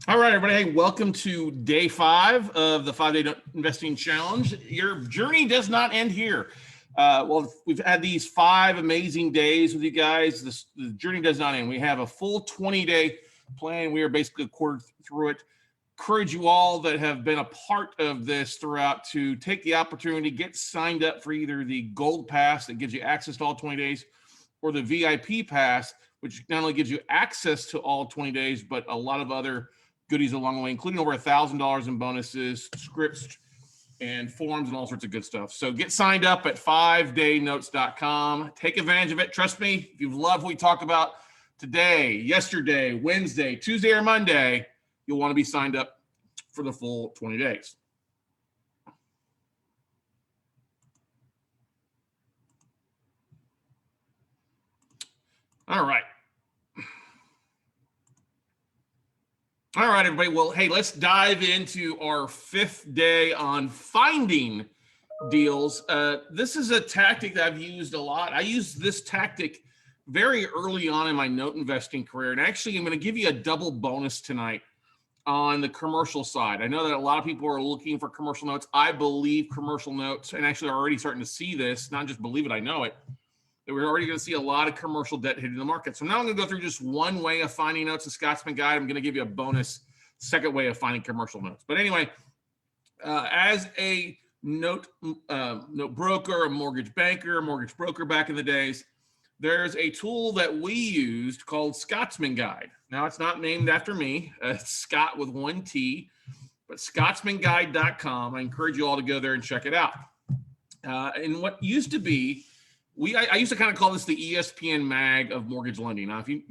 All right, everybody. Hey, welcome to day 5 of the 5-day investing challenge. Your journey does not end here. Well, we've had these 5 amazing days with you guys. The journey does not end. We have a full 20-day plan. We are basically a quarter through it. Encourage you all that have been a part of this throughout to take the opportunity, get signed up for either the gold pass that gives you access to all 20 days or the VIP pass, which not only gives you access to all 20 days, but a lot of other goodies along the way, including over $1,000 in bonuses, scripts, and forms, and all sorts of good stuff. So get signed up at 5daynotes.com. Take advantage of it. Trust me, if you love what we talked about today, yesterday, Wednesday, Tuesday, or Monday, you'll want to be signed up for the full 20 days. All right. All right, everybody. Well, hey, let's dive into our 5th day on finding deals. This is a tactic that I've used a lot. I used this tactic very early on in my note investing career. And actually, I'm going to give you a double bonus tonight on the commercial side. I know that a lot of people are looking for commercial notes. I believe commercial notes, and actually are already starting to see this, not just believe it, I know it, that we're already going to see a lot of commercial debt hitting the market. So now I'm going to go through just one way of finding notes, a Scotsman guide. I'm going to give you a bonus second way of finding commercial notes. But anyway, as a note broker, a mortgage banker, a mortgage broker back in the days, there's a tool that we used called Scotsman Guide. Now, it's not named after me. It's Scott with 1 T, but scotsmanguide.com. I encourage you all to go there and check it out. And what used to be, I used to kind of call this the ESPN mag of mortgage lending. Now, if you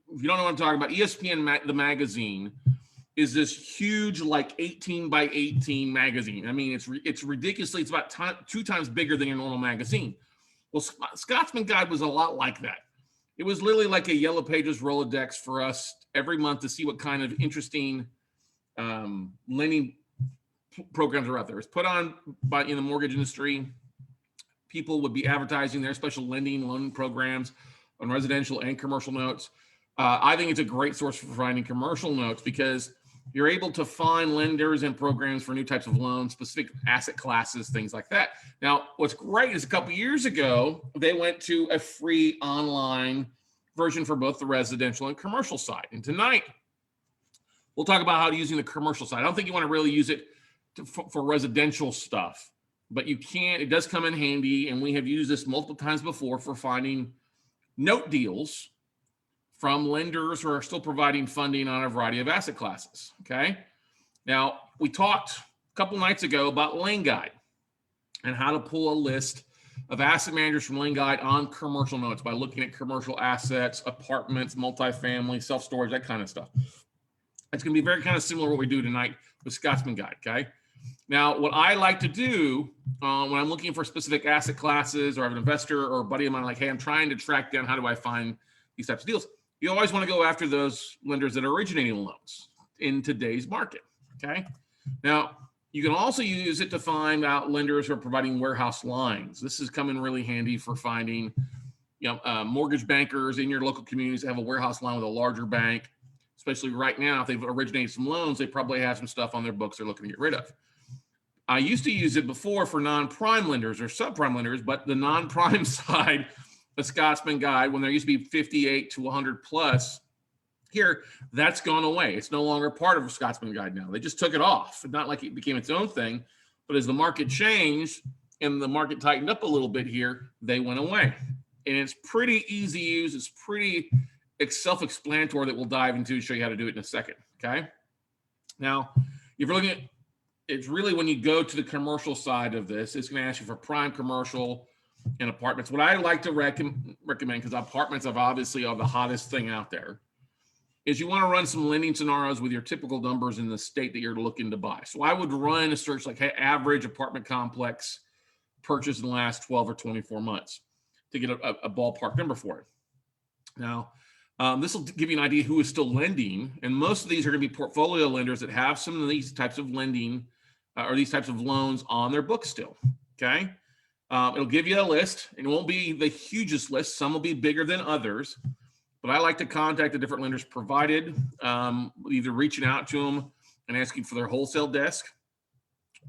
don't know what I'm talking about, ESPN, the magazine, is this huge, like 18 by 18 magazine. I mean, it's ridiculously, it's about 2 times bigger than your normal magazine. Well, Scotsman Guide was a lot like that. It was literally like a Yellow Pages Rolodex for us every month to see what kind of interesting lending programs are out there. It's put on in the mortgage industry. People would be advertising their special lending loan programs on residential and commercial notes. I think it's a great source for finding commercial notes because you're able to find lenders and programs for new types of loans, specific asset classes, things like that. Now, what's great is a couple years ago, they went to a free online version for both the residential and commercial side. And tonight, we'll talk about how to using the commercial side. I don't think you want to really use it for residential stuff, but you can. It does come in handy, and we have used this multiple times before for finding note deals from lenders who are still providing funding on a variety of asset classes, okay? Now, we talked a couple nights ago about Lane Guide and how to pull a list of asset managers from Lane Guide on commercial notes by looking at commercial assets, apartments, multifamily, self-storage, that kind of stuff. It's gonna be very kind of similar to what we do tonight with Scotsman Guide, okay? Now, what I like to do when I'm looking for specific asset classes, or I have an investor or a buddy of mine, like, hey, I'm trying to track down how do I find these types of deals. You always want to go after those lenders that are originating loans in today's market, okay? Now, you can also use it to find out lenders who are providing warehouse lines. This is coming really handy for finding, mortgage bankers in your local communities that have a warehouse line with a larger bank, especially right now. If they've originated some loans, they probably have some stuff on their books they're looking to get rid of. I used to use it before for non-prime lenders or subprime lenders, but the non-prime side, the Scotsman Guide, when there used to be 58 to 100 plus here, that's gone away. It's no longer part of a Scotsman Guide now. They just took it off. Not like it became its own thing, but as the market changed and the market tightened up a little bit here, they went away. And it's pretty easy to use. It's pretty self-explanatory that we'll dive into and show you how to do it in a second, okay? Now, if you're looking at, it's really when you go to the commercial side of this, it's going to ask you for prime commercial and apartments. What I like to recommend, because apartments are obviously the hottest thing out there, is you want to run some lending scenarios with your typical numbers in the state that you're looking to buy. So I would run a search like, hey, average apartment complex purchased in the last 12 or 24 months to get a ballpark number for it. Now, this will give you an idea who is still lending, and most of these are going to be portfolio lenders that have some of these types of lending or these types of loans on their books still, okay? It'll give you a list, and it won't be the hugest list. Some will be bigger than others, but I like to contact the different lenders provided, either reaching out to them and asking for their wholesale desk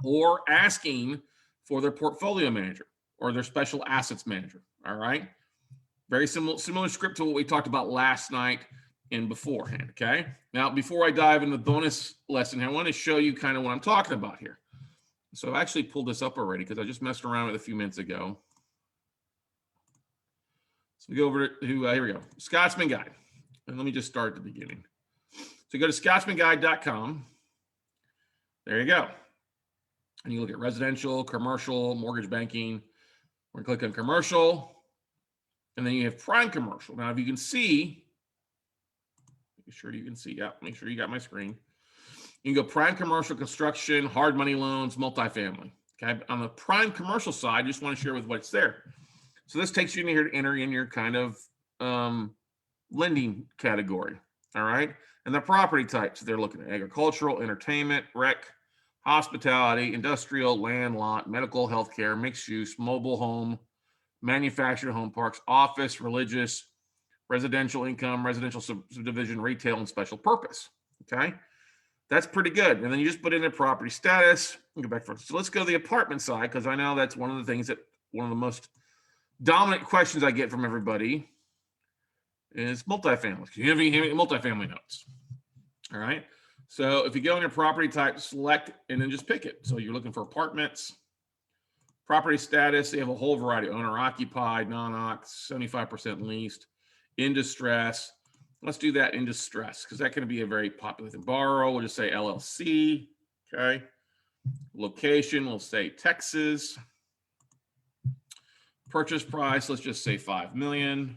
or asking for their portfolio manager or their special assets manager. All right. Very similar script to what we talked about last night and beforehand. Okay. Now, before I dive into the bonus lesson, I want to show you kind of what I'm talking about here. So I actually pulled this up already because I just messed around with it a few minutes ago. So we go over to, here we go, Scotsman Guide. And let me just start at the beginning. So go to scotsmanguide.com. There you go. And you look at residential, commercial, mortgage banking. We're going to click on commercial. And then you have prime commercial. Now, if you can see, make sure you can see, yeah, make sure you got my screen. You can go prime commercial, construction, hard money loans, multifamily. Okay. On the prime commercial side, you just want to share with what's there. So this takes you in here to enter in your kind of lending category. All right. And the property types they're looking at: agricultural, entertainment, rec, hospitality, industrial, land, lot, medical, healthcare, mixed use, mobile home, manufactured home parks, office, religious, residential income, residential subdivision, retail, and special purpose. Okay. That's pretty good. And then you just put in the property status and go back for it. So let's go to the apartment side, because I know that's one of the things that one of the most dominant questions I get from everybody is multifamily. Can you have any multifamily notes? All right. So if you go in your property type, select and then just pick it. So you're looking for apartments, property status. They have a whole variety: owner occupied, non-occ, 75% leased, in distress. Let's do that in distress because that can be a very popular thing. Borrow, we'll just say LLC. Okay. Location, we'll say Texas. Purchase price, let's just say 5 million.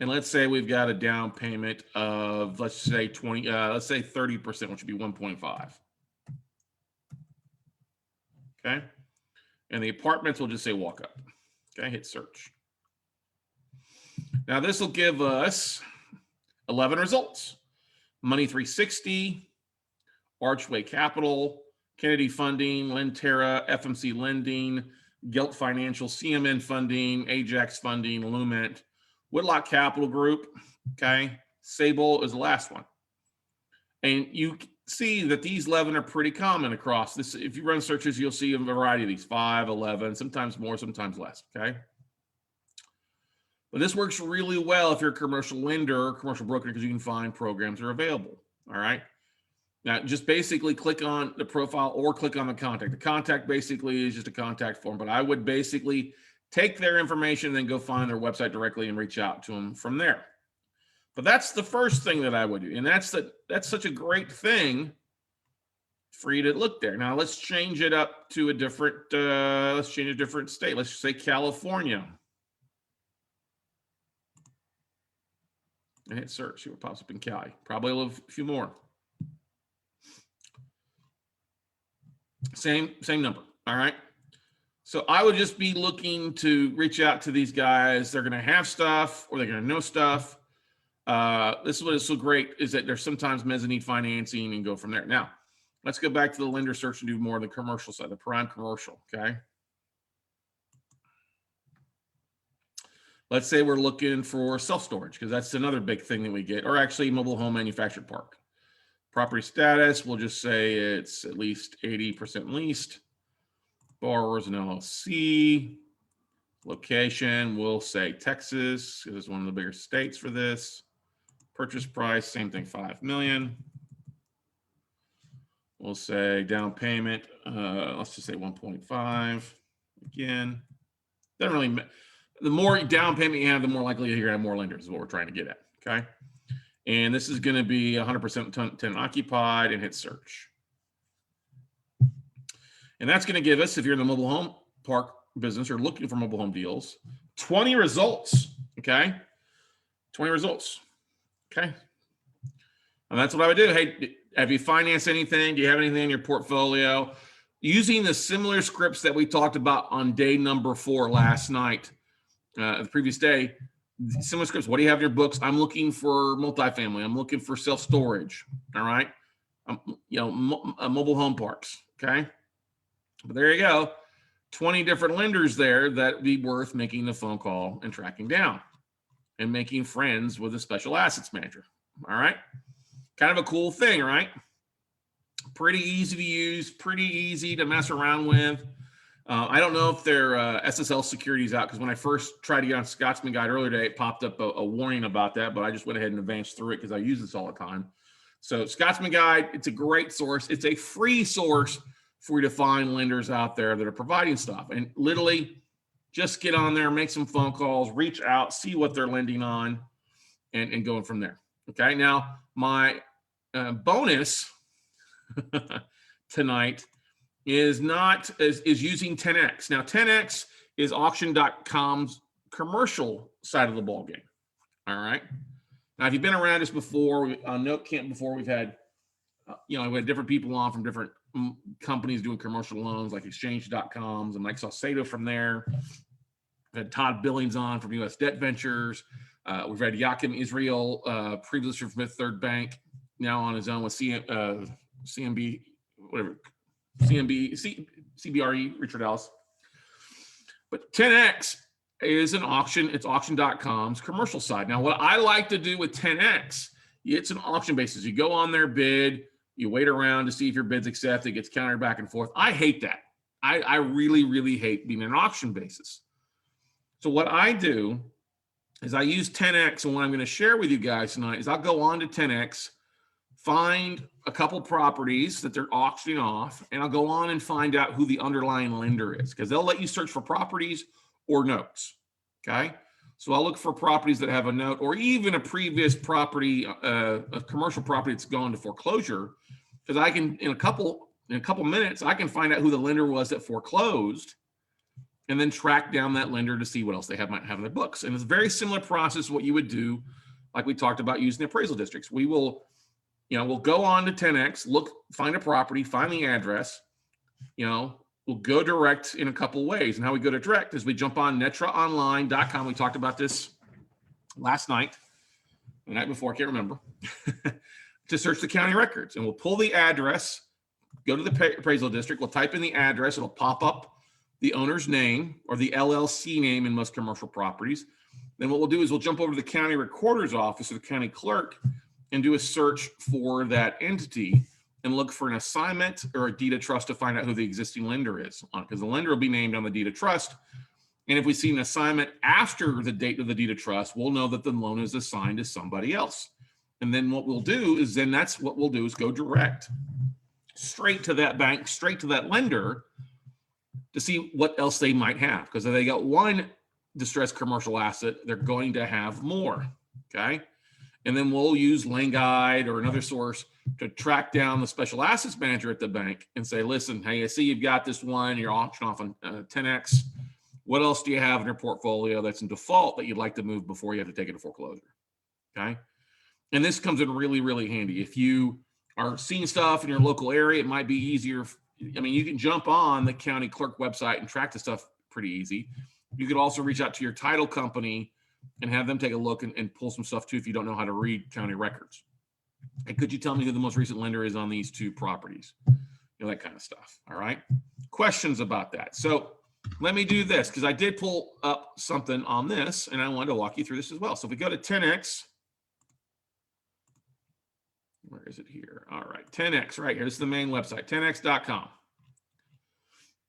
And let's say we've got a down payment of, let's say 30%, which would be 1.5. Okay. And the apartments will just say walk up. Okay. Hit search. Now this will give us 11 results: Money 360, Archway Capital, Kennedy Funding, Lentera, FMC Lending, Gelt Financial, CMN Funding, Ajax Funding, Lument, Whitlock Capital Group. Okay. Sable is the last one. And you see that these 11 are pretty common across this. If you run searches, you'll see a variety of these: 5, 11, sometimes more, sometimes less. Okay. But this works really well if you're a commercial lender or commercial broker, because you can find programs that are available. All right. Now, just basically click on the profile or click on the contact. The contact basically is just a contact form, but I would basically take their information and then go find their website directly and reach out to them from there. But that's the first thing that I would do. And that's such a great thing for you to look there. Now let's change it up to a different, let's change a different state. Let's say California. And hit search, see what pops up in Cali. Probably a few more. Same number. All right. So I would just be looking to reach out to these guys. They're going to have stuff or they're going to know stuff. This is what is so great is that there's sometimes mezzanine financing and go from there. Now, let's go back to the lender search and do more of the commercial side, the prime commercial. Okay. Let's say we're looking for self-storage, because that's another big thing that we get, or actually mobile home manufactured park. Property status, we'll just say it's at least 80% leased. Borrowers and LLC. Location, we'll say Texas, because it's one of the bigger states for this. Purchase price, same thing, 5 million. We'll say down payment, let's just say 1.5. Again, doesn't really, the more down payment you have, the more likely you're going to have more lenders, is what we're trying to get at. Okay. And this is going to be 100% tenant occupied, and hit search. And that's going to give us, if you're in the mobile home park business or looking for mobile home deals, 20 results. Okay. 20 results. Okay. And that's what I would do. Hey, have you financed anything? Do you have anything in your portfolio? Using the similar scripts that we talked about on day number 4 last night, the previous day, similar scripts. What do you have in your books? I'm looking for multifamily. I'm looking for self-storage. All right. Mobile home parks. Okay. But there you go. 20 different lenders there that would be worth making the phone call and tracking down and making friends with a special assets manager. All right. Kind of a cool thing, right? Pretty easy to use, pretty easy to mess around with. I don't know if their SSL security is out, because when I first tried to get on Scotsman Guide earlier today, it popped up a warning about that, but I just went ahead and advanced through it because I use this all the time. So Scotsman Guide, it's a great source. It's a free source for you to find lenders out there that are providing stuff. And literally just get on there, make some phone calls, reach out, see what they're lending on, and going from there. Okay, now my bonus tonight is using 10x. Now 10x is auction.com's commercial side of the ball game. All right. Now, if you've been around us before, on Note Camp before, we've had, we had different people on from different companies doing commercial loans, like exchange.coms, and Mike Saucedo from there. We've had Todd Billings on from US Debt Ventures. We've had Yakim Israel, previously from Fifth Third Bank, now on his own with CBRE, Richard Ellis. But 10x is an auction. It's auction.com's commercial side. Now, what I like to do with 10x, it's an auction basis. You go on their bid, you wait around to see if your bid's accepted, it gets countered back and forth. I hate that. I really, really hate being an auction basis. So what I do is I use 10x, and what I'm going to share with you guys tonight is I'll go on to 10x, find a couple properties that they're auctioning off, and I'll go on and find out who the underlying lender is, because they'll let you search for properties or notes. Okay, so I'll look for properties that have a note, or even a previous property, a commercial property that's gone to foreclosure, because I can in a couple minutes I can find out who the lender was that foreclosed, and then track down that lender to see what else they might have in their books. And it's a very similar process to what you would do, like we talked about using the appraisal districts. We will, we'll go on to 10x, look, find a property, find the address, we'll go direct in a couple ways. And how we go to direct is we jump on netraonline.com. We talked about this last night, the night before, I can't remember, to search the county records. And we'll pull the address, go to the appraisal district, we'll type in the address, it'll pop up the owner's name or the LLC name in most commercial properties. Then what we'll do is we'll jump over to the county recorder's office or the county clerk and do a search for that entity and look for an assignment or a deed of trust to find out who the existing lender is on, because the lender will be named on the deed of trust. And if we see an assignment after the date of the deed of trust, we'll know that the loan is assigned to somebody else. And then what we'll do is go direct straight to that bank, straight to that lender to see what else they might have. Because if they got one distressed commercial asset, they're going to have more. Okay. And then we'll use Lane Guide or another source to track down the special assets manager at the bank and say, listen, hey, I see you've got this one, you're auctioning off on 10x. What else do you have in your portfolio that's in default that you'd like to move before you have to take it to foreclosure? Okay. And this comes in really, really handy. If you are seeing stuff in your local area, it might be easier. You can jump on the county clerk website and track the stuff pretty easy. You could also reach out to your title company and have them take a look and pull some stuff too if you don't know how to read county records. And could you tell me who the most recent lender is on these two properties? That kind of stuff. All right. Questions about that. So let me do this, because I did pull up something on this and I wanted to walk you through this as well. So if we go to 10x, where is it here? All right. 10x right here. This is the main website, 10x.com.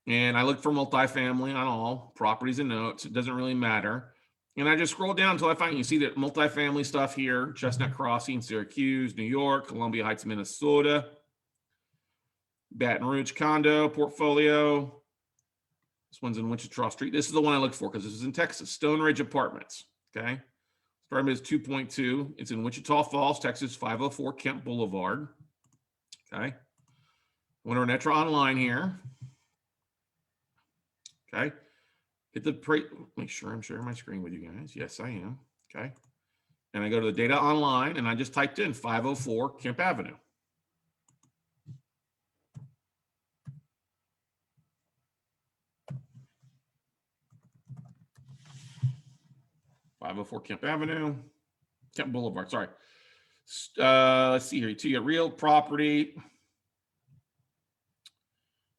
And I look for multifamily on all properties and notes. It doesn't really matter. And I just scroll down until I find, you see that multifamily stuff here, Chestnut Crossing, Syracuse, New York, Columbia Heights, Minnesota, Baton Rouge condo portfolio. This one's in Wichita Street. This is the one I look for because this is in Texas, Stone Ridge Apartments. Okay. Starting is 2.2. It's in Wichita Falls, Texas, 504 Kemp Boulevard. Okay. Went over Netra Online here. Okay. Hit the make sure I'm sharing my screen with you guys. Yes, I am. Okay. And I go to the data online and I just typed in 504 Kemp Avenue. Kemp Avenue, Kemp Boulevard, sorry. Let's see here, to your real property,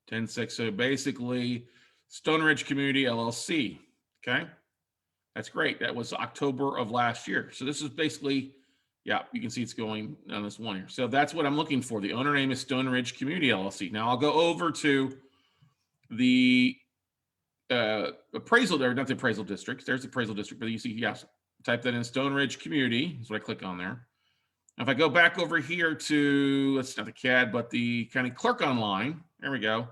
10.6. So basically, Stone Ridge Community LLC. Okay, that's great. That was October of last year. So this is basically, yeah, you can see it's going on this one here. So that's what I'm looking for. The owner name is Stone Ridge Community LLC. Now I'll go over to the appraisal there, not the appraisal district. There's the appraisal district, but you see, yes, type that in Stone Ridge Community. That's what I click on there. Now, if I go back over here to, that's not the CAD, but the county clerk online, there we go.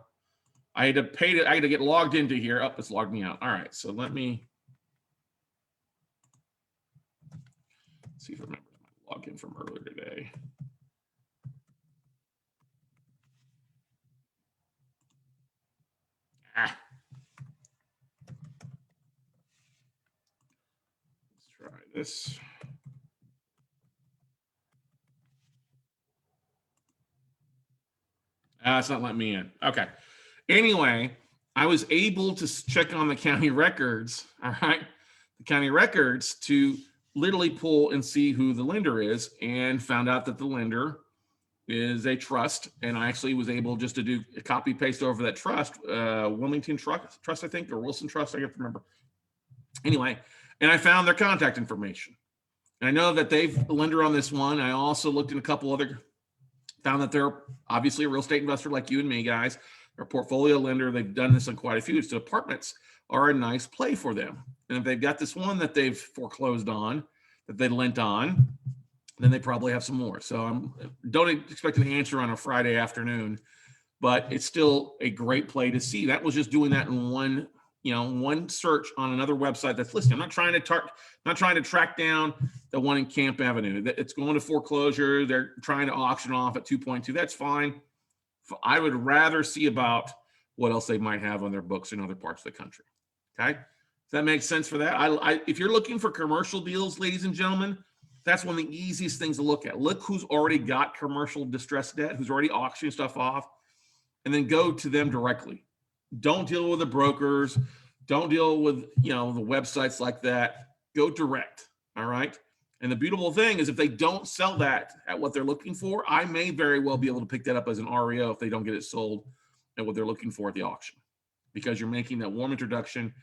I had to pay to, I had to get logged into here. Oh, it's logged me out. All right, so let me see if I remember my login from earlier today. Ah. Let's try this. It's not letting me in. Okay. Anyway, I was able to check on the county records, all right, the county records to literally pull and see who the lender is, and found out that the lender is a trust. And I actually was able just to do a copy paste over that trust, Wilmington Trust, I think, or Wilson Trust, I can't remember. Anyway, and I found their contact information. And I know that they've lender on this one. I also looked at a couple other, found that they're obviously a real estate investor like you and me, guys. They're a portfolio lender. They've done this on quite a few. So apartments are a nice play for them. And if they've got this one that they've foreclosed on, that they lent on, then they probably have some more. So don't expect an answer on a Friday afternoon, but it's still a great play to see. That was just doing that in one, one search on another website that's listed. I'm not trying to track down the one in Camp Avenue. It's going to foreclosure. They're trying to auction off at 2.2. That's fine. I would rather see about what else they might have on their books in other parts of the country. Okay, does that make sense for that? If you're looking for commercial deals, ladies and gentlemen, that's one of the easiest things to look at. Look who's already got commercial distressed debt, who's already auctioning stuff off, and then go to them directly. Don't deal with the brokers. Don't deal with, the websites like that. Go direct. All right. And the beautiful thing is, if they don't sell that at what they're looking for, I may very well be able to pick that up as an REO if they don't get it sold at what they're looking for at the auction, because you're making that warm introduction.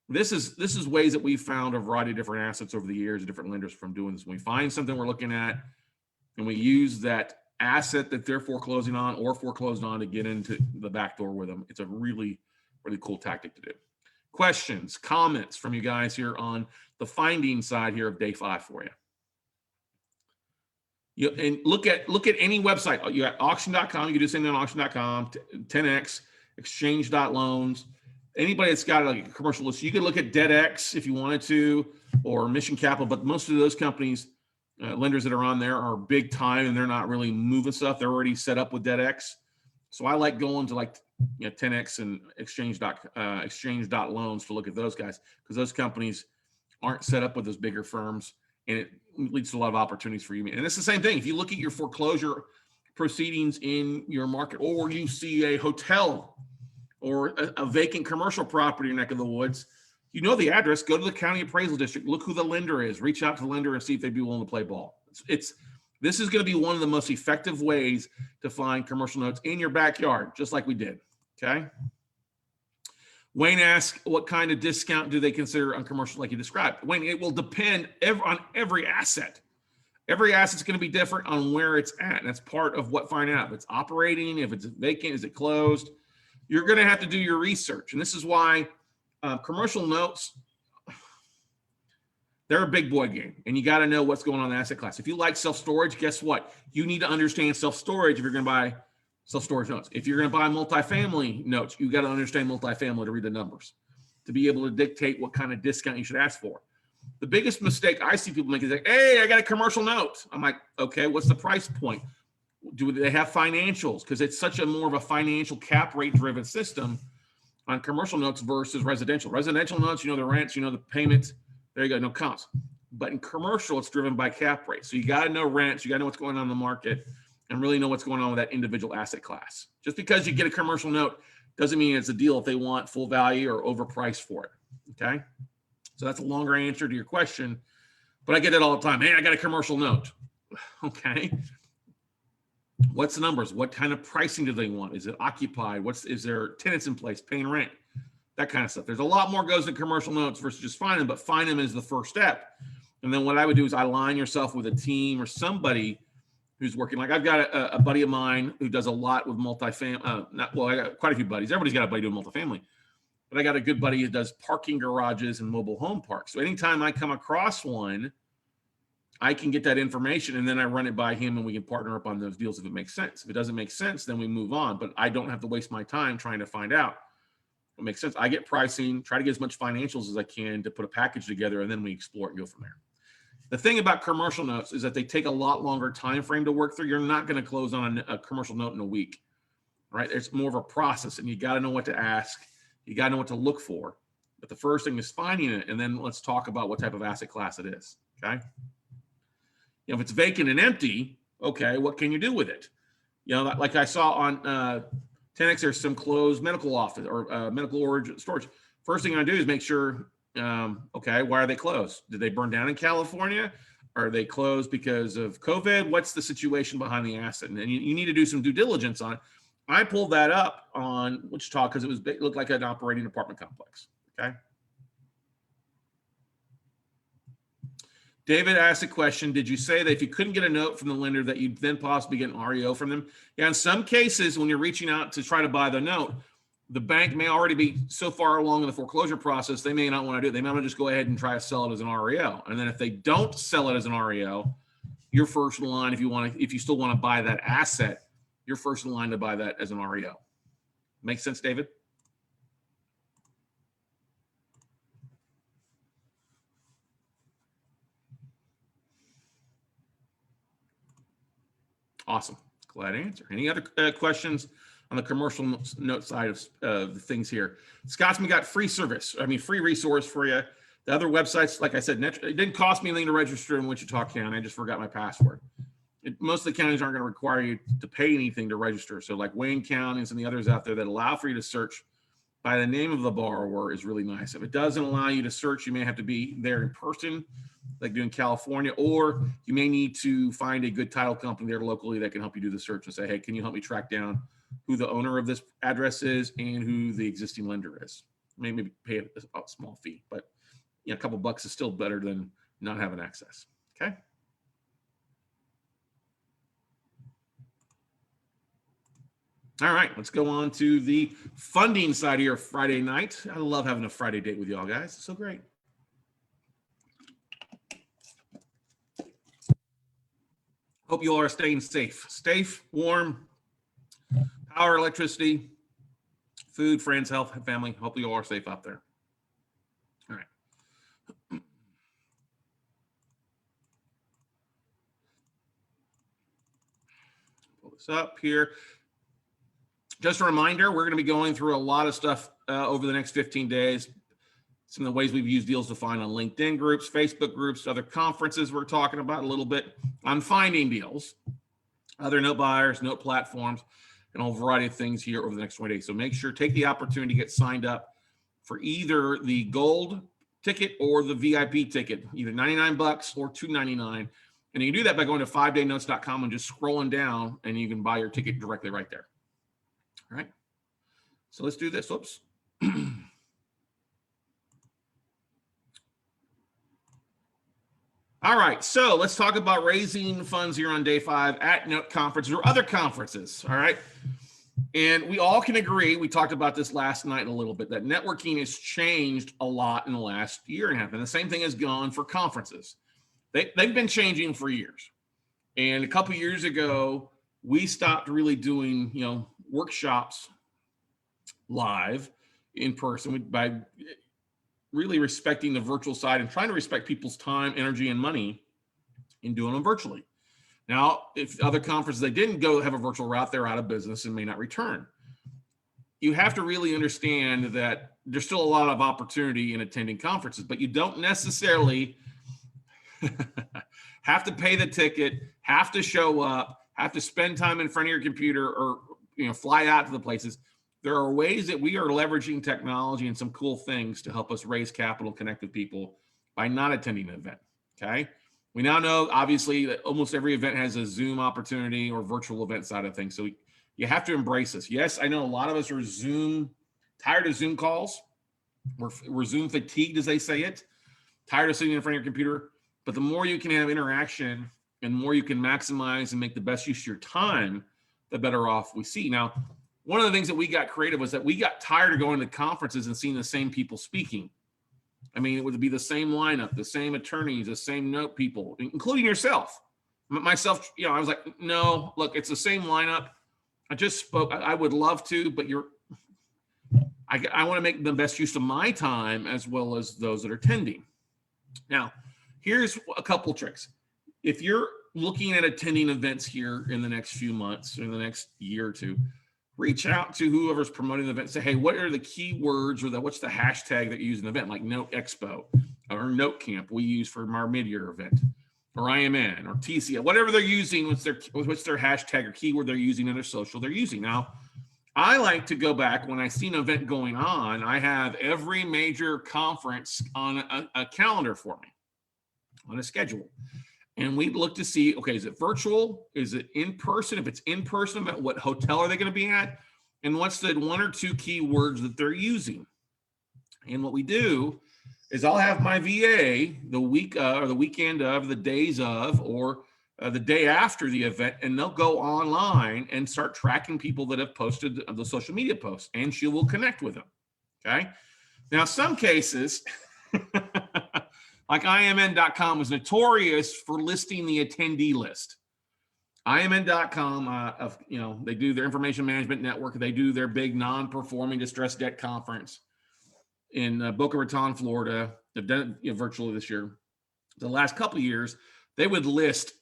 This is ways that we've found a variety of different assets over the years, different lenders from doing this. When we find something we're looking at and we use that asset that they're foreclosing on or foreclosed on to get into the back door with them, it's a really, really cool tactic to do. Questions, comments from you guys here on the finding side here of day 5 for you. And look at any website. You got auction.com. You can do something on auction.com, 10x, exchange.loans. Anybody that's got like a commercial list, you could look at DebtX if you wanted to, or Mission Capital. But most of those companies, lenders that are on there, are big time, and they're not really moving stuff. They're already set up with DebtX. So I like going to 10x and exchange.loans to look at those guys, because those companies aren't set up with those bigger firms, and it leads to a lot of opportunities for you. And it's the same thing. If you look at your foreclosure proceedings in your market, or you see a hotel or a vacant commercial property in your neck of the woods, you know the address, go to the county appraisal district, look who the lender is, reach out to the lender and see if they'd be willing to play ball. This is going to be one of the most effective ways to find commercial notes in your backyard, just like we did. Okay. Wayne asked, what kind of discount do they consider on commercial like you described? Wayne, it will depend on every asset. Every asset's going to be different on where it's at. And that's part of what finding out. If it's operating, if it's vacant, is it closed? You're going to have to do your research. And this is why commercial notes, they're a big boy game. And you got to know what's going on in the asset class. If you like self-storage, guess what? You need to understand self-storage if you're going to buy self-storage notes. If you're going to buy multifamily notes, you got to understand multifamily to read the numbers, to be able to dictate what kind of discount you should ask for. The biggest mistake I see people make is like, hey, I got a commercial note. I'm like, okay, what's the price point? Do they have financials? Because it's such a more of a financial cap rate driven system on commercial notes versus residential. Residential notes, you know the rents, you know the payments. There you go, no comps. But in commercial, it's driven by cap rate. So you got to know rents, you got to know what's going on in the market, and really know what's going on with that individual asset class. Just because you get a commercial note doesn't mean it's a deal if they want full value or overpriced for it. Okay. So that's a longer answer to your question, but I get it all the time. Hey, I got a commercial note. Okay. What's the numbers? What kind of pricing do they want? Is it occupied? Is there tenants in place paying rent? that kind of stuff. There's a lot more goes to commercial notes versus just find them, but find them is the first step. And then what I would do is align yourself with a team or somebody who's working. Like I've got a buddy of mine who does a lot with multifamily. I got quite a few buddies. Everybody's got a buddy doing multifamily, but I got a good buddy who does parking garages and mobile home parks. So anytime I come across one, I can get that information and then I run it by him and we can partner up on those deals if it makes sense. If it doesn't make sense, then we move on, but I don't have to waste my time trying to find out what makes sense. I get pricing, try to get as much financials as I can to put a package together, and then we explore it and go from there. The thing about commercial notes is that they take a lot longer time frame to work through. You're not going to close on a commercial note in a week, right? It's more of a process, and you got to know what to ask. You got to know what to look for. But the first thing is finding it, and then let's talk about what type of asset class it is, okay? If it's vacant and empty, okay, what can you do with it? Like I saw on 10X, there's some closed medical office or medical storage. First thing I do is make sure, okay, why are they closed? Did they burn down in California? Are they closed because of COVID? What's the situation behind the asset? And then you need to do some due diligence on it. I pulled that up on Wichita because it looked like an operating apartment complex, okay? David asked a question. Did you say that if you couldn't get a note from the lender that you'd then possibly get an REO from them? Yeah, in some cases, when you're reaching out to try to buy the note, the bank may already be so far along in the foreclosure process, they may not want to do it. They might want to just go ahead and try to sell it as an REO. And then if they don't sell it as an REO, your first in line, if you still want to buy that asset, you're first in line to buy that as an REO. Make sense, David? Awesome. Glad to answer. Any other questions on the commercial note side of the things here? Scotsman got free resource for you. The other websites, like I said, it didn't cost me anything to register in Wichita County. I just forgot my password. Most of the counties aren't going to require you to pay anything to register. So like Wayne County and some of the others out there that allow for you to search by the name of the borrower is really nice. If it doesn't allow you to search, you may have to be there in person, like doing California, or you may need to find a good title company there locally that can help you do the search and say, hey, can you help me track down who the owner of this address is and who the existing lender is? Maybe pay a small fee, but a couple bucks is still better than not having access, okay? All right, let's go on to the funding side here Friday night. I love having a Friday date with y'all guys. It's so great. Hope you all are staying safe, warm, power, electricity, food, friends, health, family. Hope you all are safe out there. All right. Pull this up here. Just a reminder, we're going to be going through a lot of stuff over the next 15 days. Some of the ways we've used deals to find on LinkedIn groups, Facebook groups, other conferences we're talking about a little bit on finding deals, other note buyers, note platforms, and a whole variety of things here over the next 20 days. So make sure, take the opportunity to get signed up for either the gold ticket or the VIP ticket, either 99 bucks or $2.99. And you can do that by going to 5daynotes.com and just scrolling down, and you can buy your ticket directly right there. All right, so let's do this. Whoops. All right, so let's talk about raising funds here on day 5 at Note conferences or other conferences. All right, and we all can agree, we talked about this last night a little bit, that networking has changed a lot in the last year and a half, and the same thing has gone for conferences. They've been changing for years, and a couple years ago, we stopped really doing, workshops live in person by really respecting the virtual side and trying to respect people's time, energy, and money in doing them virtually. Now, if other conferences, they didn't go have a virtual route, they're out of business and may not return. You have to really understand that there's still a lot of opportunity in attending conferences, but you don't necessarily have to pay the ticket, have to show up, have to spend time in front of your computer, or fly out to the places. There are ways that we are leveraging technology and some cool things to help us raise capital, connect with people by not attending an event, okay? We now know, obviously, that almost every event has a Zoom opportunity or virtual event side of things. So you have to embrace this. Yes, I know a lot of us are tired of Zoom calls. We're Zoom fatigued, as they say it, tired of sitting in front of your computer. But the more you can have interaction and the more you can maximize and make the best use of your time, the better off we see. Now, one of the things that we got creative was that we got tired of going to conferences and seeing the same people speaking. I mean, it would be the same lineup, the same attorneys, the same note people, including yourself. Myself, I was like, no, look, it's the same lineup. I just spoke. I would love to, but I want to make the best use of my time as well as those that are attending. Now, here's a couple tricks. If you're looking at attending events here in the next few months or in the next year or two, reach out to whoever's promoting the event. Say, hey, what are the keywords or what's the hashtag that you use in the event, like Note Expo or Note Camp we use for our mid-year event, or IMN or TCL, whatever they're using, what's their hashtag or keyword they're using in their social they're using. Now, I like to go back when I see an event going on. I have every major conference on a calendar for me, on a schedule. And we look to see, okay, is it virtual? Is it in person? If it's in person, what hotel are they going to be at? And what's the one or two keywords that they're using? And what we do is I'll have my VA the week or the weekend of, the days of, or the day after the event, and they'll go online and start tracking people that have posted the social media posts, and she will connect with them. Okay. Now, some cases, like IMN.com was notorious for listing the attendee list. IMN.com, they do their information management network. They do their big non-performing distressed debt conference in Boca Raton, Florida. They've done it virtually this year. The last couple of years, they would list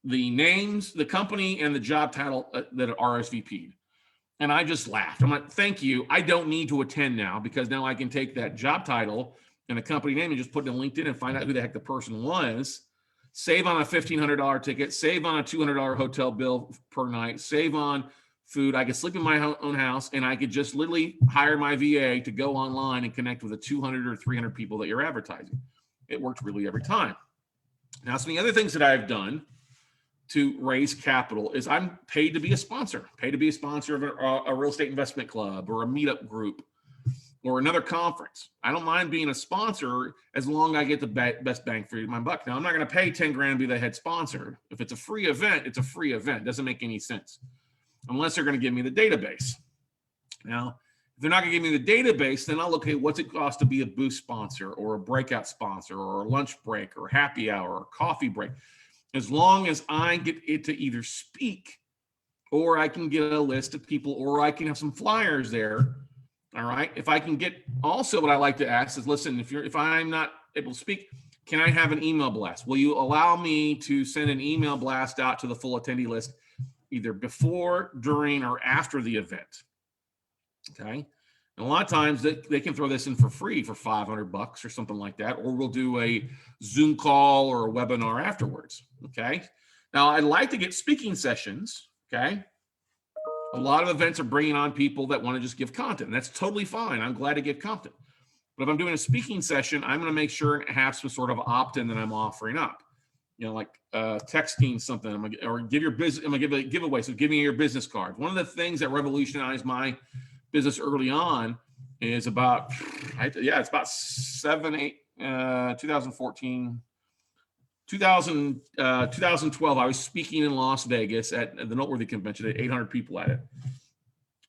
the names, the company, and the job title that are RSVP'd. And I just laughed. I'm like, thank you. I don't need to attend now, because now I can take that job title and the company name and just put it in LinkedIn and find out who the heck the person was, save on a $1,500 ticket, save on a $200 hotel bill per night, save on food. I could sleep in my own house, and I could just literally hire my VA to go online and connect with the 200 or 300 people that you're advertising. It worked really every time. Now, some of the other things that I've done to raise capital is I'm paid to be a sponsor of a real estate investment club or a meetup group or another conference. I don't mind being a sponsor as long as I get the best bang for my buck. Now, I'm not going to pay 10 grand to be the head sponsor. If it's a free event, it's a free event. It doesn't make any sense unless they're going to give me the database. Now, if they're not going to give me the database, then I'll look at what's it cost to be a booth sponsor or a breakout sponsor or a lunch break or happy hour or coffee break. As long as I get it to either speak, or I can get a list of people, or I can have some flyers there. All right. If I can get, also what I like to ask is, listen, if I'm not able to speak, can I have an email blast? Will you allow me to send an email blast out to the full attendee list, either before, during, or after the event? Okay. And a lot of times they can throw this in for free for $500 or something like that, or we'll do a Zoom call or a webinar afterwards. Okay. Now, I'd like to get speaking sessions. Okay. A lot of events are bringing on people that want to just give content. And that's totally fine. I'm glad to give content. But if I'm doing a speaking session, I'm going to make sure and have some sort of opt-in that I'm offering up. Like texting something, or give your business. I'm going to give a giveaway. So give me your business card. One of the things that revolutionized my business early on is about, it's about 2014, 2012. I was speaking in Las Vegas at the Noteworthy convention. At 800 people at it.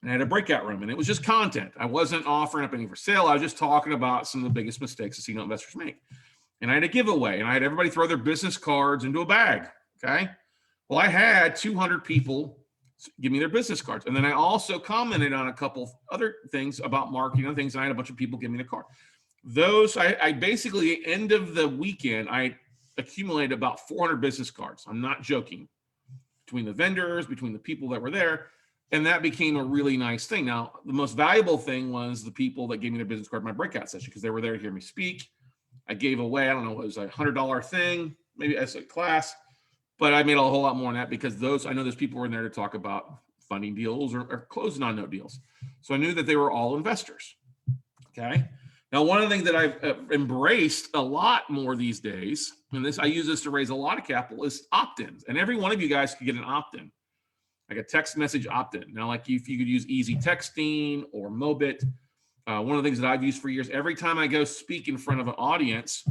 And I had a breakout room, and it was just content. I wasn't offering up anything for sale. I was just talking about some of the biggest mistakes casino investors make. And I had a giveaway, and I had everybody throw their business cards into a bag. Okay. Well, I had 200 people give me their business cards. And then I also commented on a couple other things about marketing and things. And I had a bunch of people give me the card. Those, I basically, end of the weekend, I accumulated about 400 business cards. I'm not joking. Between the vendors, between the people that were there. And that became a really nice thing. Now, the most valuable thing was the people that gave me their business card in my breakout session, because they were there to hear me speak. I gave away, I don't know, it was a $100 thing, maybe as a class. But I made a whole lot more on that, because I know there's people who were in there to talk about funding deals or closing on note deals. So I knew that they were all investors. Okay. Now, one of the things that I've embraced a lot more these days, and I use this to raise a lot of capital, is opt-ins. And every one of you guys could get an opt-in, like a text message opt-in. Now, like if you could use easy texting or Mobit. One of the things that I've used for years, every time I go speak in front of an audience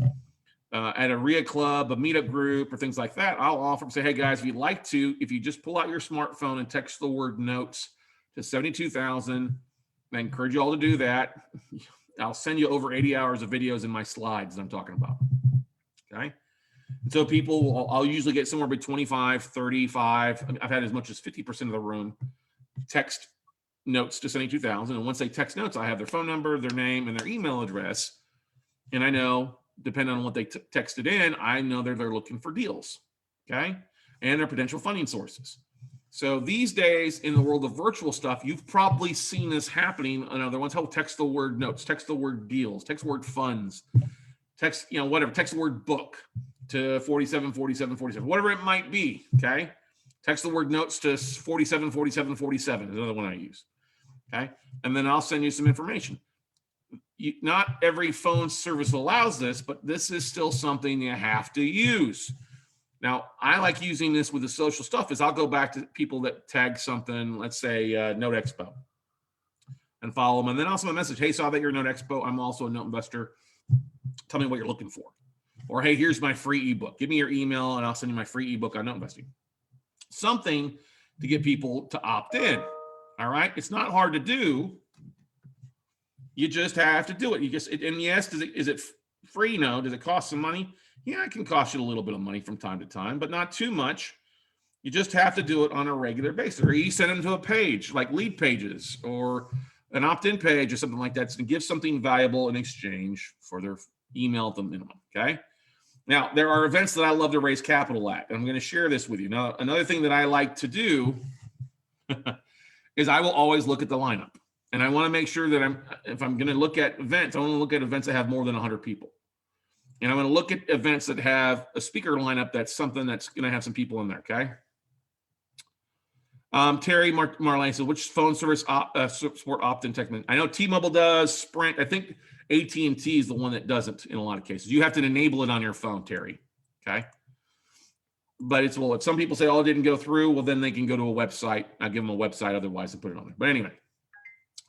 at a RIA club, a meetup group, or things like that, I'll offer say, hey guys, if you'd like to, if you just pull out your smartphone and text the word notes to 72,000, I encourage you all to do that. I'll send you over 80 hours of videos in my slides that I'm talking about. Okay. And so people, I'll usually get somewhere between 25, 35. I've had as much as 50% of the room text notes to 72,000. And once they text notes, I have their phone number, their name, and their email address. And I know, depending on what they texted in, I know they're looking for deals. Okay. And their potential funding sources. So these days in the world of virtual stuff, you've probably seen this happening. Another one's, text the word notes, text the word deals, text the word funds, text, whatever, text the word book to 47, 47, 47, whatever it might be. Okay. Text the word notes to 47, 47, 47 is another one I use. Okay. And then I'll send you some information. Not every phone service allows this, but this is still something you have to use. Now, I like using this with the social stuff is I'll go back to people that tag something, let's say Note Expo, and follow them. And then I'll send a message, hey, saw that you're Note Expo. I'm also a Note investor. Tell me what you're looking for. Or, hey, here's my free ebook. Give me your email and I'll send you my free ebook on Note investing. Something to get people to opt in. All right. It's not hard to do. You just have to do it. And yes, is it free? No. Does it cost some money? Yeah, it can cost you a little bit of money from time to time, but not too much. You just have to do it on a regular basis. Or you send them to a page like Lead Pages or an opt-in page or something like that to give something valuable in exchange for their email at the minimum. Okay. Now, there are events that I love to raise capital at, and I'm going to share this with you. Now, another thing that I like to do is I will always look at the lineup. And I want to make sure that if I'm going to look at events, I want to look at events that have more than 100 people. And I'm going to look at events that have a speaker lineup that's something that's going to have some people in there, okay? Terry Marlane says, which phone service support opt-in text? I know T-Mobile does, Sprint. I think AT&T is the one that doesn't in a lot of cases. You have to enable it on your phone, Terry, okay? But if some people say, oh, it didn't go through, well, then they can go to a website. I'll give them a website otherwise and put it on there. But anyway.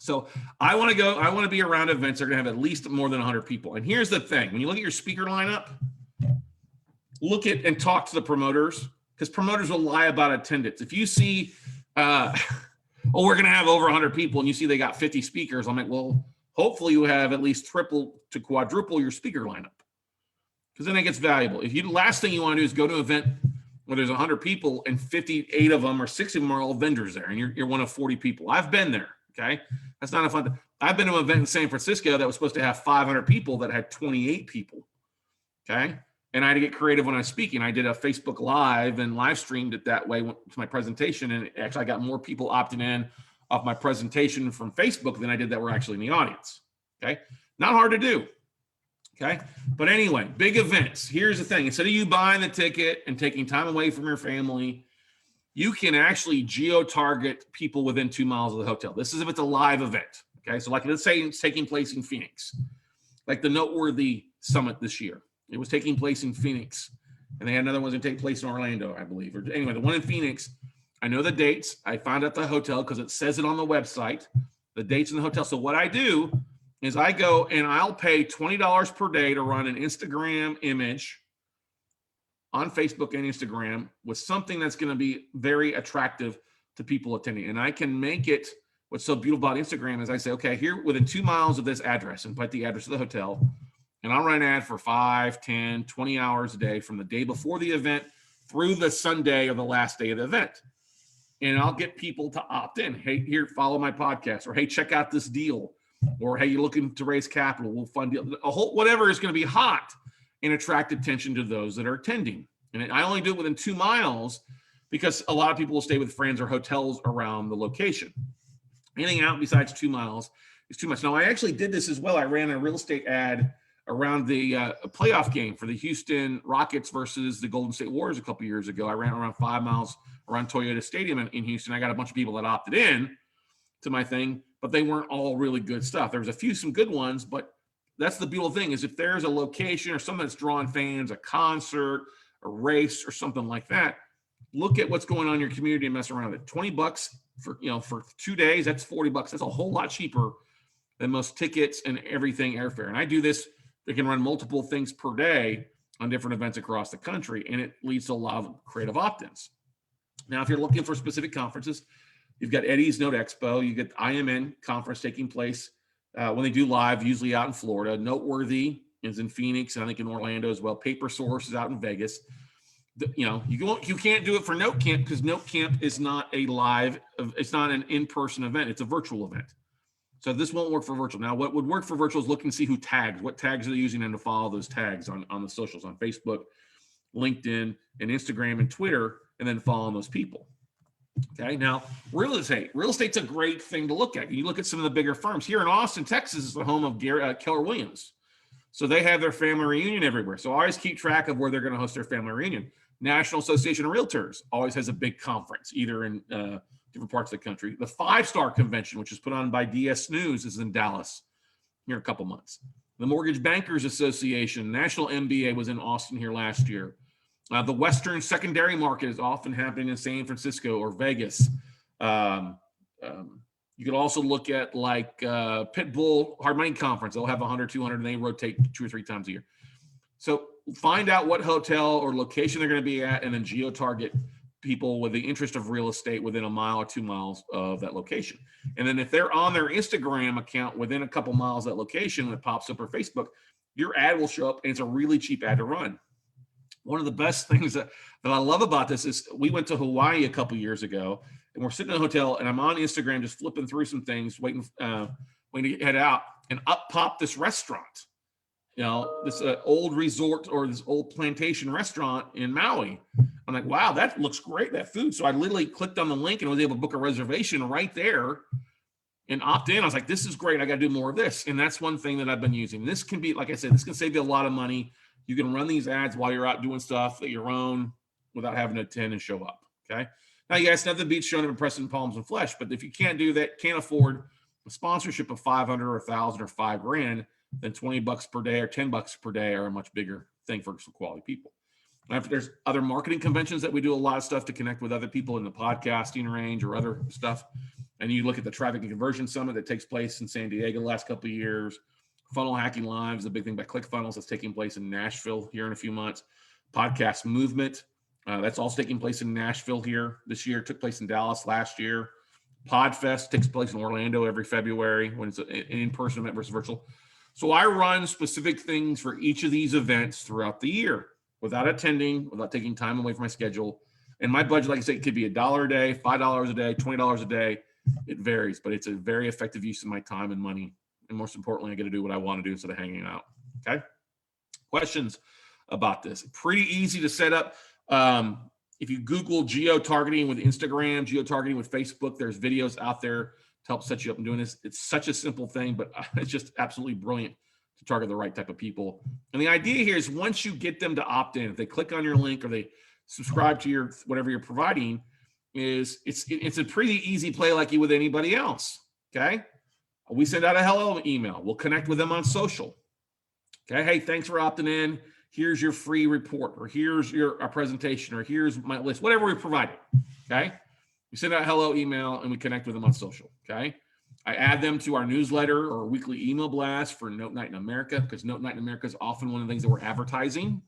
So I want to be around events that are going to have at least more than 100 people. And here's the thing. When you look at your speaker lineup, look at and talk to the promoters, because promoters will lie about attendance. If you see, we're going to have over 100 people and you see they got 50 speakers, I'm like, well, hopefully you have at least triple to quadruple your speaker lineup, because then it gets valuable. Last thing you want to do is go to an event where there's 100 people and 58 of them or 60 of them are all vendors there, and you're one of 40 people. I've been there. Okay. That's not a fun thing. I've been to an event in San Francisco that was supposed to have 500 people that had 28 people. Okay. And I had to get creative when I was speaking. I did a Facebook Live and live streamed it that way to my presentation. And actually I got more people opting in off my presentation from Facebook than I did that were actually in the audience. Okay. Not hard to do. Okay. But anyway, big events. Here's the thing. Instead of you buying the ticket and taking time away from your family, you can actually geo-target people within 2 miles of the hotel. This is if it's a live event. Okay. So like, let's say it's taking place in Phoenix, like the Noteworthy Summit this year. It was taking place in Phoenix, and they had another one that take place in Orlando, I believe. Or anyway, the one in Phoenix, I know the dates. I found out the hotel because it says it on the website, the dates in the hotel. So what I do is I go and I'll pay $20 per day to run an Instagram image on Facebook and Instagram with something that's going to be very attractive to people attending. And I can make it, what's so beautiful about Instagram is I say, okay, here within 2 miles of this address, and put the address of the hotel, and I'll run an ad for 5, 10, 20 hours a day from the day before the event through the Sunday or the last day of the event. And I'll get people to opt in. Hey, here, follow my podcast, or hey, check out this deal, or hey, you're looking to raise capital, we'll fund deal. Whatever is going to be hot and attract attention to those that are attending. And I only do it within 2 miles because a lot of people will stay with friends or hotels around the location. Anything out besides 2 miles is too much. Now, I actually did this as well. I ran a real estate ad around the playoff game for the Houston Rockets versus the Golden State Warriors a couple years ago. I ran around 5 miles around Toyota Stadium in Houston. I got a bunch of people that opted in to my thing, but they weren't all really good stuff. There was some good ones, but that's the beautiful thing is if there's a location or something that's drawing fans, a concert, a race or something like that, look at what's going on in your community and mess around with it. $20 for 2 days, that's $40. That's a whole lot cheaper the most tickets and everything airfare. And I do this, they can run multiple things per day on different events across the country, and it leads to a lot of creative opt-ins. Now, if you're looking for specific conferences, you've got Eddie's Note Expo, you get IMN conference taking place when they do live, usually out in Florida. Noteworthy is in Phoenix, and I think in Orlando as well. Papersource is out in Vegas. You can't do it for Note Camp because Note Camp is not a live, it's not an in-person event, it's a virtual event. So this won't work for virtual. Now, what would work for virtual is looking to see who tags, what tags are they using, and to follow those tags on the socials, on Facebook, LinkedIn, and Instagram and Twitter, and then following those people. Okay, now real estate's a great thing to look at. You look at some of the bigger firms here in Austin, Texas is the home of Keller Williams. So they have their family reunion everywhere. So always keep track of where they're going to host their family reunion. National Association of Realtors always has a big conference, either in different parts of the country. The 5-Star Convention, which is put on by DS News, is in Dallas here in a couple months. The Mortgage Bankers Association, National MBA, was in Austin here last year. The Western Secondary Market is often happening in San Francisco or Vegas. You could also look at like Pitbull Hard Money Conference. They'll have 100, 200, and they rotate 2 or 3 times a year. So find out what hotel or location they're going to be at, and then geo-target people with the interest of real estate within 1 mile or 2 miles of that location. And then if they're on their Instagram account within a couple miles of that location, when it pops up, or Facebook, your ad will show up, and it's a really cheap ad to run. One of the best things that I love about this is we went to Hawaii a couple years ago, and we're sitting in a hotel, and I'm on Instagram just flipping through some things, waiting to head out, and up popped this restaurant. This old resort or this old plantation restaurant in Maui. I'm like, wow, that looks great, that food. So I literally clicked on the link and was able to book a reservation right there and opt in. I was like, this is great. I got to do more of this. And that's one thing that I've been using. This can be, like I said, this can save you a lot of money. You can run these ads while you're out doing stuff at your own without having to attend and show up. Okay. Now, yes, nothing beats showing up and pressing palms and flesh, but if you can't do that, can't afford a sponsorship of 500 or 1,000 or $5,000, then $20 per day or $10 per day are a much bigger thing for some quality people. And there's other marketing conventions that we do a lot of stuff to connect with other people in the podcasting range or other stuff. And you look at the Traffic and Conversion Summit that takes place in San Diego the last couple of years. Funnel Hacking Live is a big thing by ClickFunnels that's taking place in Nashville here in a few months. Podcast Movement, that's also taking place in Nashville here this year. It took place in Dallas last year. Podfest takes place in Orlando every February when it's an in-person event versus virtual. So I run specific things for each of these events throughout the year without attending, without taking time away from my schedule. And my budget, like I said, it could be $1 a day, $5 a day, $20 a day. It varies, but it's a very effective use of my time and money. And most importantly, I get to do what I want to do instead of hanging out. Okay. Questions about this? Pretty easy to set up. If you Google geo-targeting with Instagram, geo-targeting with Facebook, there's videos out there to help set you up in doing this. It's such a simple thing, but it's just absolutely brilliant to target the right type of people. And the idea here is once you get them to opt in, if they click on your link or they subscribe to your whatever you're providing, is it's a pretty easy play like you would anybody else. Okay. We send out a hello email. We'll connect with them on social. Okay. Hey, thanks for opting in. Here's your free report, or here's your presentation, or here's my list, whatever we provide. Okay. We send out a hello email and we connect with them on social. Okay. I add them to our newsletter or weekly email blast for Note Night in America, because Note Night in America is often one of the things that we're advertising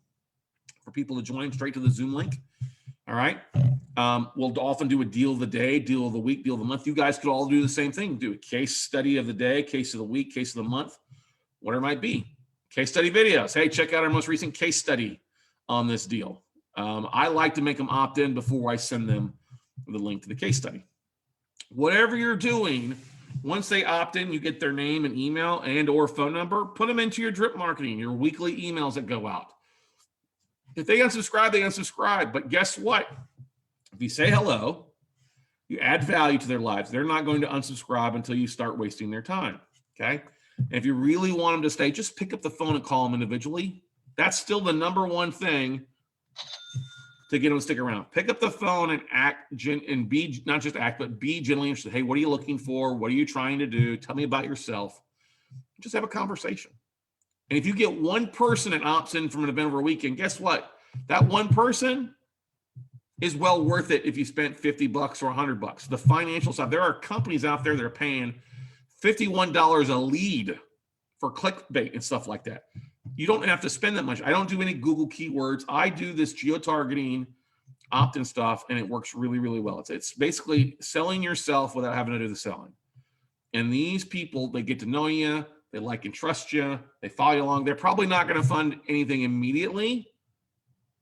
for people to join straight to the Zoom link. All right. We'll often do a deal of the day, deal of the week, deal of the month. You guys could all do the same thing. Do a case study of the day, case of the week, case of the month, whatever it might be. Case study videos. Hey, check out our most recent case study on this deal. I like to make them opt in before I send them the link to the case study. Whatever you're doing, once they opt in, you get their name and email and or phone number, put them into your drip marketing, your weekly emails that go out. If they unsubscribe, they unsubscribe. But guess what? If you say hello, you add value to their lives, they're not going to unsubscribe until you start wasting their time. Okay. And if you really want them to stay, just pick up the phone and call them individually. That's still the number one thing to get them to stick around. Pick up the phone and and be, not just act, but be genuinely interested. Hey, what are you looking for? What are you trying to do? Tell me about yourself. Just have a conversation. And if you get one person that opts in from an event over a weekend, guess what? That one person is well worth it if you spent $50 or $100. The financial side, there are companies out there that are paying $51 a lead for clickbait and stuff like that. You don't have to spend that much. I don't do any Google keywords. I do this geo-targeting opt-in stuff, and it works really, really well. It's basically selling yourself without having to do the selling. And these people, they get to know you, they like and trust you, they follow you along. They're probably not going to fund anything immediately,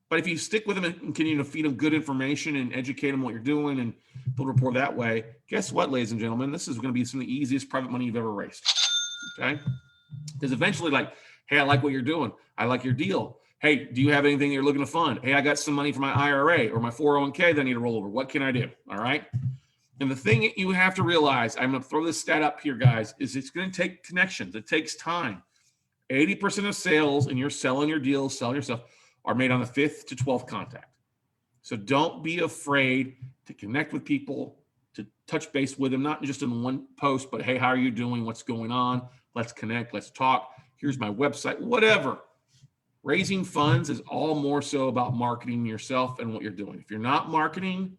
but if you stick with them and continue to feed them good information and educate them what you're doing and build rapport that way, guess what, ladies and gentlemen, this is going to be some of the easiest private money you've ever raised. Okay? Because eventually, like, hey, I like what you're doing. I like your deal. Hey, do you have anything you're looking to fund? Hey, I got some money for my IRA or my 401k that I need to roll over. What can I do? All right. And the thing that you have to realize, I'm going to throw this stat up here, guys, is it's going to take connections. It takes time. 80% of sales, and you're selling your deals, selling yourself, are made on the 5th to 12th contact. So don't be afraid to connect with people, to touch base with them, not just in one post, but hey, how are you doing? What's going on? Let's connect. Let's talk. Here's my website, whatever. Raising funds is all more so about marketing yourself and what you're doing. If you're not marketing,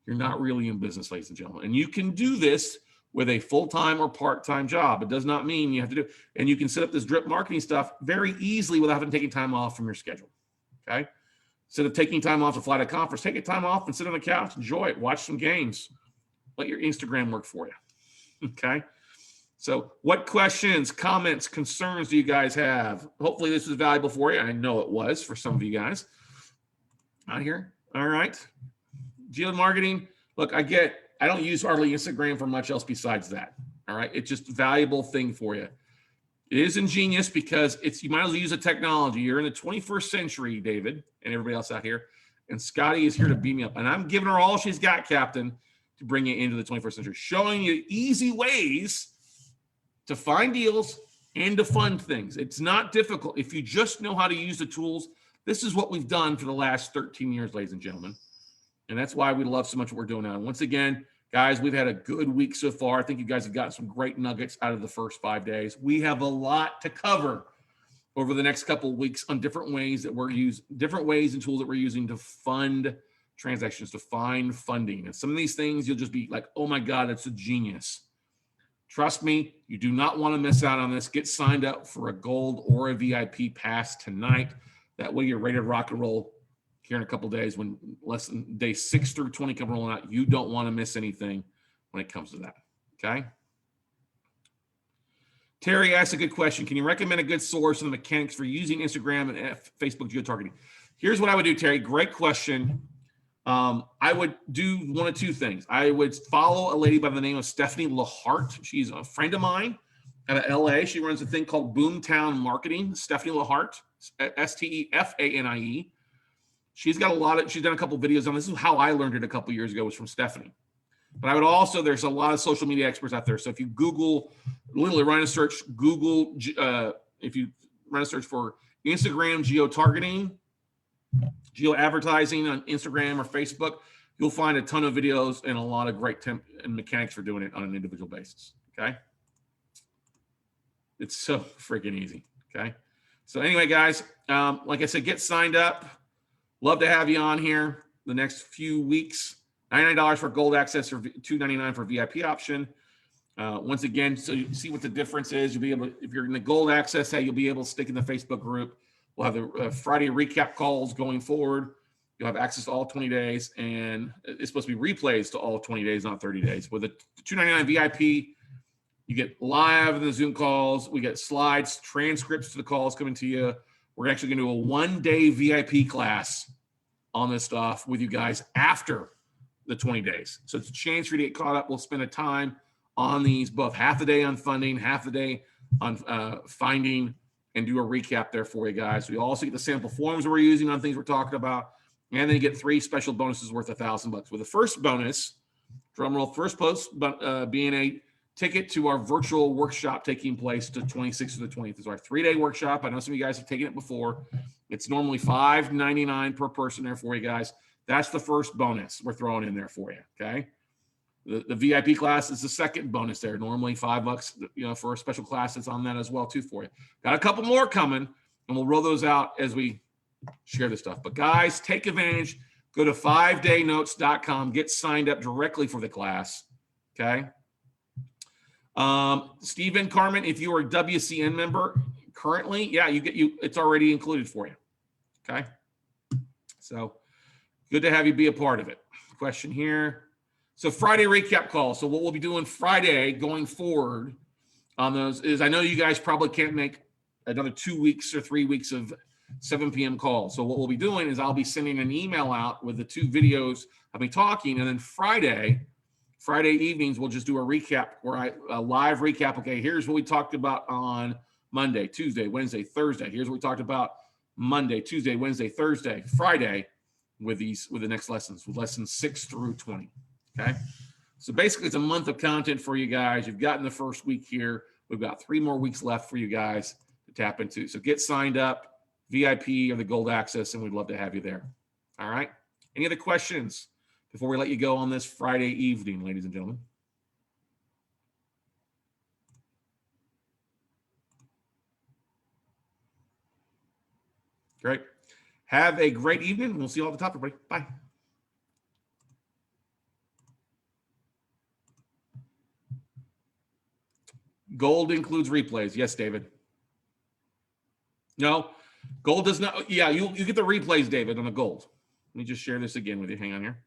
you're not really in business, ladies and gentlemen. And you can do this with a full-time or part-time job. It does not mean you have to do, and you can set up this drip marketing stuff very easily without having taken time off from your schedule. Okay. Instead of taking time off to fly to a conference, take a time off and sit on the couch, enjoy it, watch some games, let your Instagram work for you. Okay. So what questions, comments, concerns do you guys have? Hopefully this was valuable for you. I know it was for some of you guys out here. All right. Geo-marketing. Look, I don't use hardly Instagram for much else besides that. All right. It's just a valuable thing for you. It is ingenious because you might as well use a technology. You're in the 21st century, David, and everybody else out here. And Scotty is here to beam me up. And I'm giving her all she's got, Captain, to bring you into the 21st century, showing you easy ways to find deals and to fund things. It's not difficult. If you just know how to use the tools, this is what we've done for the last 13 years, ladies and gentlemen. And that's why we love so much what we're doing now. And once again, guys, we've had a good week so far. I think you guys have gotten some great nuggets out of the first 5 days. We have a lot to cover over the next couple of weeks on different ways that we're using, different ways and tools that we're using to fund transactions, to find funding. And some of these things, you'll just be like, oh my God, that's a genius. Trust me, you do not want to miss out on this. Get signed up for a gold or a VIP pass tonight. That way you're ready to rock and roll here in a couple of days when less than day 6 through 20 come rolling out. You don't want to miss anything when it comes to that. Okay. Terry asked a good question. Can you recommend a good source on the mechanics for using Instagram and Facebook geo-targeting? Here's what I would do, Terry. Great question. I would do one of two things. I would follow a lady by the name of Stephanie Lahart. She's a friend of mine out of LA. She runs a thing called Boomtown Marketing. Stephanie Lahart, Stefanie. She's done a couple of videos on this. Is how I learned it a couple of years ago, was from Stephanie. But I would also, there's a lot of social media experts out there. So if you Google, literally run a search, if you run a search for Instagram geo-targeting, geo-advertising on Instagram or Facebook, you'll find a ton of videos and a lot of great and mechanics for doing it on an individual basis. Okay. It's so freaking easy. Okay. So anyway, guys, like I said, get signed up. Love to have you on here the next few weeks. $99 for gold access or $299 for VIP option. Once again, so you see what the difference is. You'll be able to, if you're in the gold access, hey, you'll be able to stick in the Facebook group. We'll have the Friday recap calls going forward. You'll have access to all 20 days, and it's supposed to be replays to all 20 days, not 30 days. With the $299 VIP, you get live in the Zoom calls. We get slides, transcripts to the calls coming to you. We're actually going to do a one-day VIP class on this stuff with you guys after the 20 days. So it's a chance for you to get caught up. We'll spend a time on these, both half the day on funding, half the day on finding, and do a recap there for you guys. We also get the sample forms we're using on things we're talking about. And then you get 3 special bonuses worth $1,000. With the first bonus, drum roll, first post, being a ticket to our virtual workshop taking place to 26th to the 20th. It's our 3-day workshop. I know some of you guys have taken it before. It's normally $5.99 per person there for you guys. That's the first bonus we're throwing in there for you. Okay. The VIP class is the second bonus there. Normally $5, for a special class that's on that as well too for you. Got a couple more coming, and we'll roll those out as we share this stuff. But guys, take advantage. Go to 5daynotes.com. Get signed up directly for the class. Okay. Stephen, Carmen, if you are a WCN member currently, yeah, it's already included for you. Okay. So good to have you be a part of it. Question here. So Friday recap call. So what we'll be doing Friday going forward on those is, I know you guys probably can't make another 2 weeks or 3 weeks of 7 p.m. calls. So what we'll be doing is I'll be sending an email out with the 2 videos I'll be talking, and then Friday evenings we'll just do a recap where a live recap. Okay, here's what we talked about on Monday, Tuesday, Wednesday, Thursday. Here's what we talked about Monday, Tuesday, Wednesday, Thursday, Friday with the next lessons, with lessons 6 through 20. Okay. So basically it's a month of content for you guys. You've gotten the first week here. We've got 3 more weeks left for you guys to tap into. So get signed up, VIP or the gold access, and we'd love to have you there. All right. Any other questions before we let you go on this Friday evening, ladies and gentlemen? Great. Have a great evening. We'll see you all at the top, everybody. Bye. Gold includes replays. Yes, David. No, gold does not. Yeah, you get the replays, David, on the gold. Let me just share this again with you. Hang on here.